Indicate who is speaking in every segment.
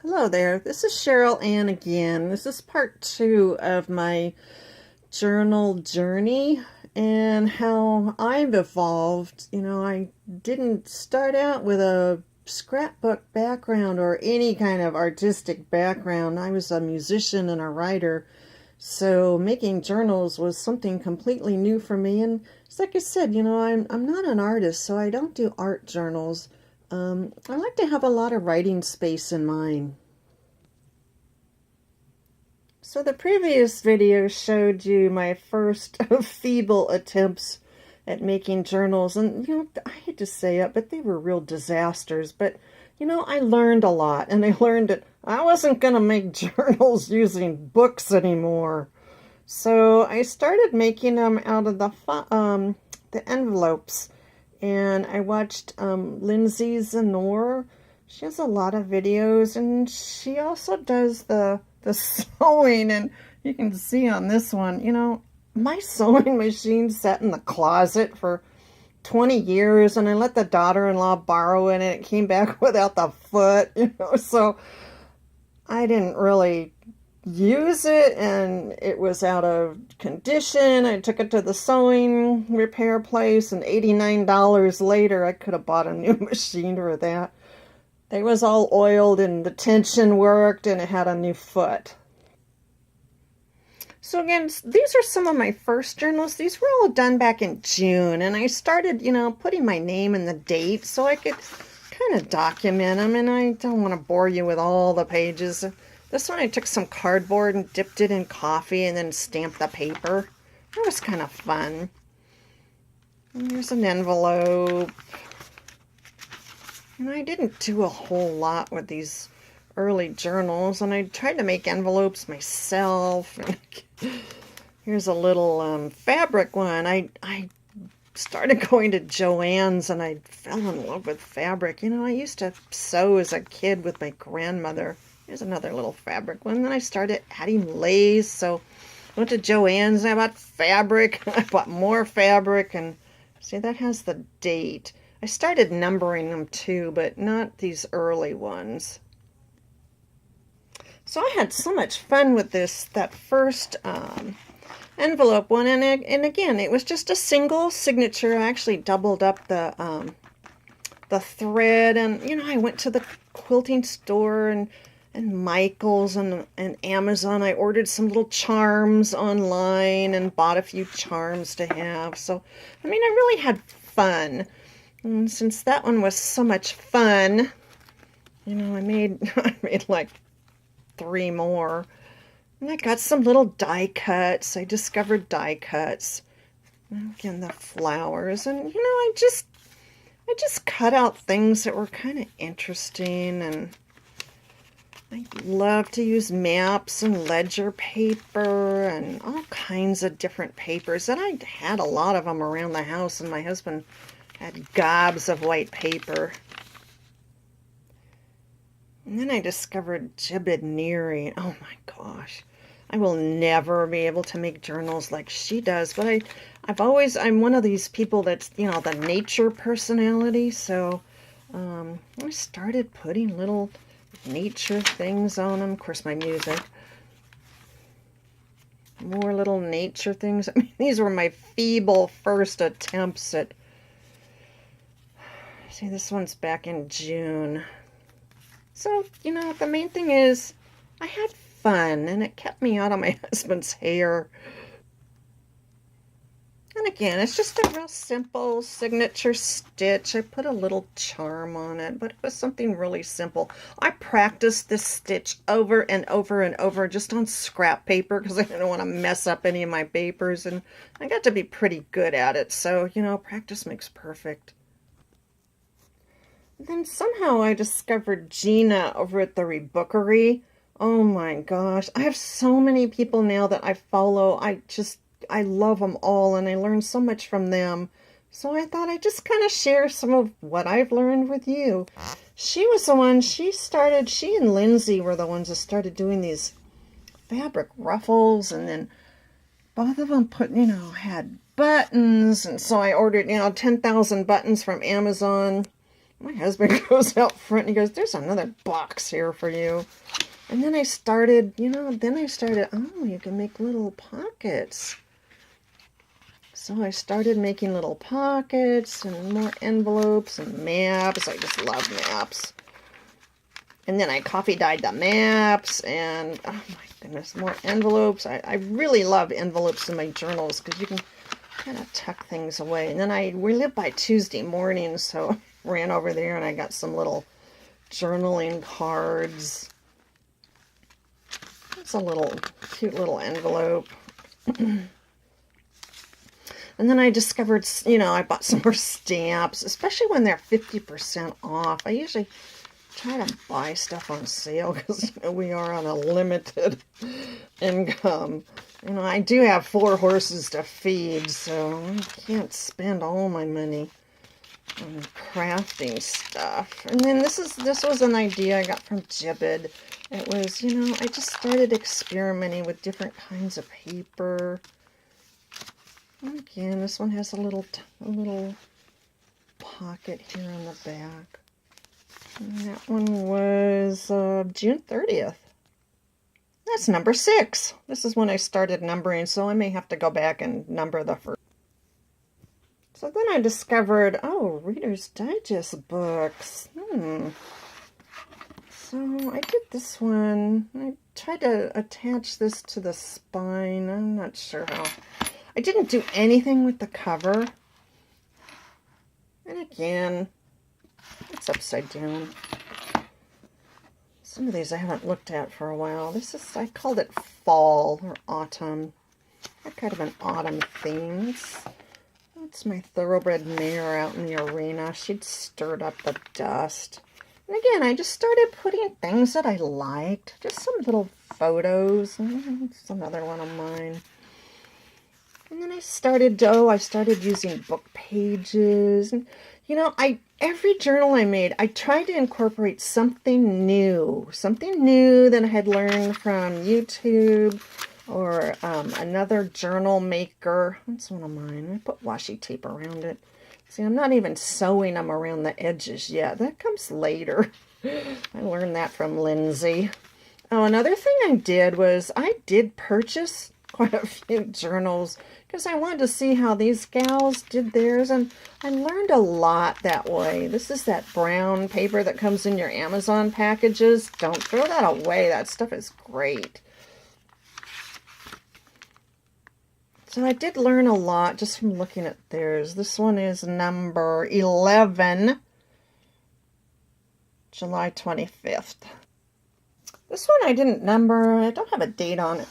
Speaker 1: Hello there, this is Cheryl Ann again. This is part two of my journal journey and how I've evolved. I didn't start out with a scrapbook background or any kind of artistic background. I was a musician and a writer, so making journals was something completely new for me. And it's like I said, I'm not an artist, so I don't do art journals. I like to have a lot of writing space in mine. So the previous video showed you my first feeble attempts at making journals, and I hate to say it, but they were real disasters. But I learned a lot, and I learned that I wasn't going to make journals using books anymore. So I started making them out of the envelopes, and I watched Lindsay Zanor. She has a lot of videos, and she also does the sewing, and you can see on this one, my sewing machine sat in the closet for 20 years, and I let the daughter-in-law borrow it, and it came back without the foot, so I didn't really use it, and it was out of condition. I took it to the sewing repair place, and $89 later, I could have bought a new machine for that. It was all oiled, and the tension worked, and it had a new foot. So again, these are some of my first journals. These were all done back in June, and I started, putting my name and the date so I could kind of document them, and I don't want to bore you with all the pages. This one I took some cardboard and dipped it in coffee and then stamped the paper. It was kind of fun. And here's an envelope. And I didn't do a whole lot with these early journals, and I tried to make envelopes myself. Here's a little fabric one. I started going to Joann's, and I fell in love with fabric. I used to sew as a kid with my grandmother. Here's another little fabric one. Then I started adding lace, so I went to Joann's and I bought fabric. I bought more fabric, and see, that has the date. I started numbering them too, but not these early ones. So I had so much fun with that first envelope one, and again, it was just a single signature. I actually doubled up the thread, and I went to the quilting store and Michael's and Amazon. I ordered some little charms online and bought a few charms to have. So, I really had fun. And since that one was so much fun, I made like 3 more. And I got some little die cuts. I discovered die cuts. Again, the flowers. And, I just cut out things that were kind of interesting, and I love to use maps and ledger paper and all kinds of different papers. And I had a lot of them around the house, and my husband had gobs of white paper. And then I discovered jibboneering. Oh my gosh. I will never be able to make journals like she does, but I'm one of these people that's, the nature personality. So I started putting little nature things on them. Of course, my music. More little nature things. These were my feeble first attempts at... See, this one's back in June. So, the main thing is I had fun, and it kept me out of my husband's hair. And again, it's just a real simple signature stitch. I put a little charm on it, but it was something really simple. I practiced this stitch over and over and over just on scrap paper because I didn't want to mess up any of my papers, and I got to be pretty good at it. So, practice makes perfect. Then somehow I discovered Gina over at the Rebookery. Oh my gosh. I have so many people now that I follow. I love them all, and I learn so much from them. So I thought I'd just kind of share some of what I've learned with you. She was the one, she and Lindsay were the ones that started doing these fabric ruffles, and then both of them had buttons, and so I ordered, 10,000 buttons from Amazon My husband goes out front and he goes, there's another box here for you. And then I started, oh, you can make little pockets. So I started making little pockets and more envelopes and maps. I just love maps. And then I coffee dyed the maps and, oh my goodness, more envelopes. I really love envelopes in my journals because you can kind of tuck things away. And then we live by Tuesday morning, so I ran over there and I got some little journaling cards. It's a little cute little envelope. And then I discovered, I bought some more stamps, especially when they're 50% off. I usually try to buy stuff on sale because we are on a limited income. I do have 4 horses to feed, so I can't spend all my money on crafting stuff. And then this was an idea I got from Jibbid. It was, I just started experimenting with different kinds of paper. Again, this one has a little pocket here on the back. And that one was June 30th. That's number 6. This is when I started numbering, so I may have to go back and number the first. So then I discovered, Reader's Digest books. So I did this one. I tried to attach this to the spine. I'm not sure how. I didn't do anything with the cover. And again, it's upside down. Some of these I haven't looked at for a while. I called it fall or autumn. They're kind of an autumn theme. That's my thoroughbred mare out in the arena. She'd stirred up the dust. And again, I just started putting things that I liked. Just some little photos. It's another one of mine. And then I started using book pages. And, every journal I made, I tried to incorporate something new that I had learned from YouTube or another journal maker. That's one of mine. I put washi tape around it. See, I'm not even sewing them around the edges yet. That comes later. I learned that from Lindsay. Oh, another thing I did was I did purchase quite a few journals because I wanted to see how these gals did theirs, and I learned a lot that way. This is that brown paper that comes in your Amazon packages. Don't throw that away. That stuff is great. So I did learn a lot just from looking at theirs. This one is number 11, July 25th. This one I didn't number. I don't have a date on it.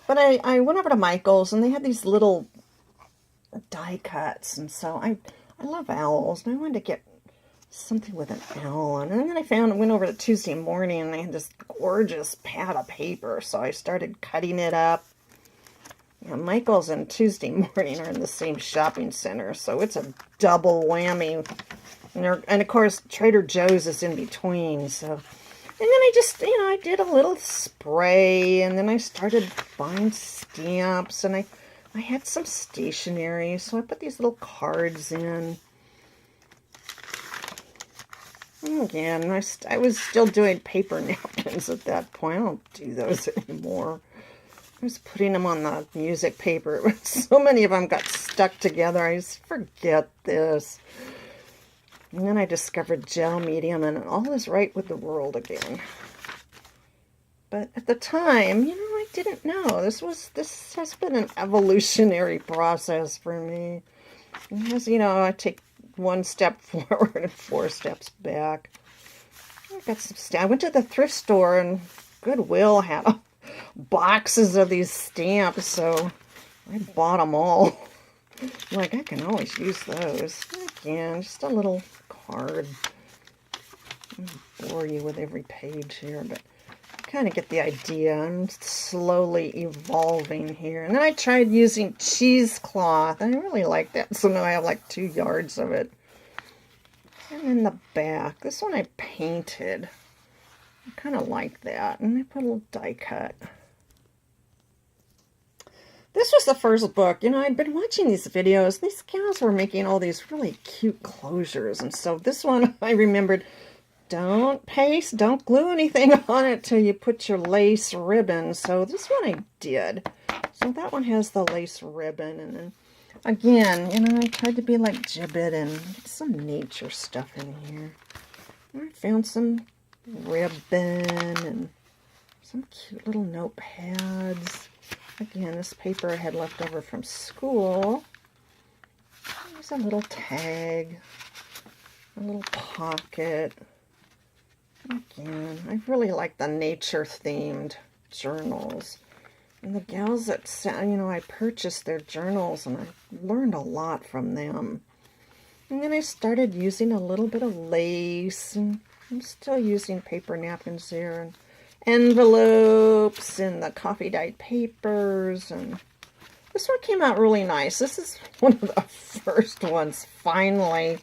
Speaker 1: But I went over to Michael's, and they had these little die cuts, and so I love owls, and I wanted to get something with an owl on it. And then I went over to Tuesday morning, and they had this gorgeous pad of paper, so I started cutting it up. Michael's and Tuesday morning are in the same shopping center, so it's a double whammy. And of course, Trader Joe's is in between, so... And then I just, I did a little spray, and then I started buying stamps, and I had some stationery, so I put these little cards in. And again, I was still doing paper napkins at that point. I don't do those anymore. I was putting them on the music paper, but so many of them got stuck together. I just forget this. And then I discovered gel medium, and all is right with the world again. But at the time, I didn't know. This has been an evolutionary process for me. As I take one step forward and 4 steps back. I went to the thrift store, and Goodwill had boxes of these stamps, so I bought them all. I can always use those. Again, just a little card. I'll bore you with every page here, but I kind of get the idea. I'm slowly evolving here. And then I tried using cheesecloth. I really like that, so now I have like 2 yards of it. And then the back. This one I painted. I kind of like that. And I put a little die cut. This was the first book. You know, I'd been watching these videos. These gals were making all these really cute closures. And so this one, I remembered, don't paste, don't glue anything on it till you put your lace ribbon. So this one I did. So that one has the lace ribbon. And then, again, you know, I tried to be like Gibbet and get some nature stuff in here. I found some ribbon and some cute little notepads. Again, this paper I had left over from school. There's a little tag, a little pocket. Again, I really like the nature-themed journals. And the gals that, you know, I purchased their journals and I learned a lot from them. And then I started using a little bit of lace, and I'm still using paper napkins there, and envelopes, and the coffee dyed papers, and this one came out really nice. This is one of the first ones, finally.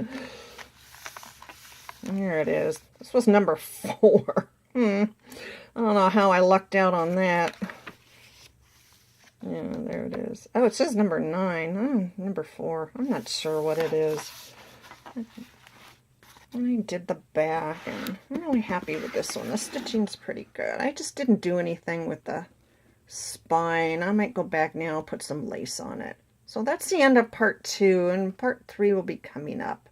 Speaker 1: Here it is. This was number 4. I don't know how I lucked out on that. Yeah, there it is. Oh, it says number 9. Oh, number 4. I'm not sure what it is. I did the back, and I'm really happy with this one. The stitching's pretty good. I just didn't do anything with the spine. I might go back now and put some lace on it. So that's the end of part 2, and part 3 will be coming up.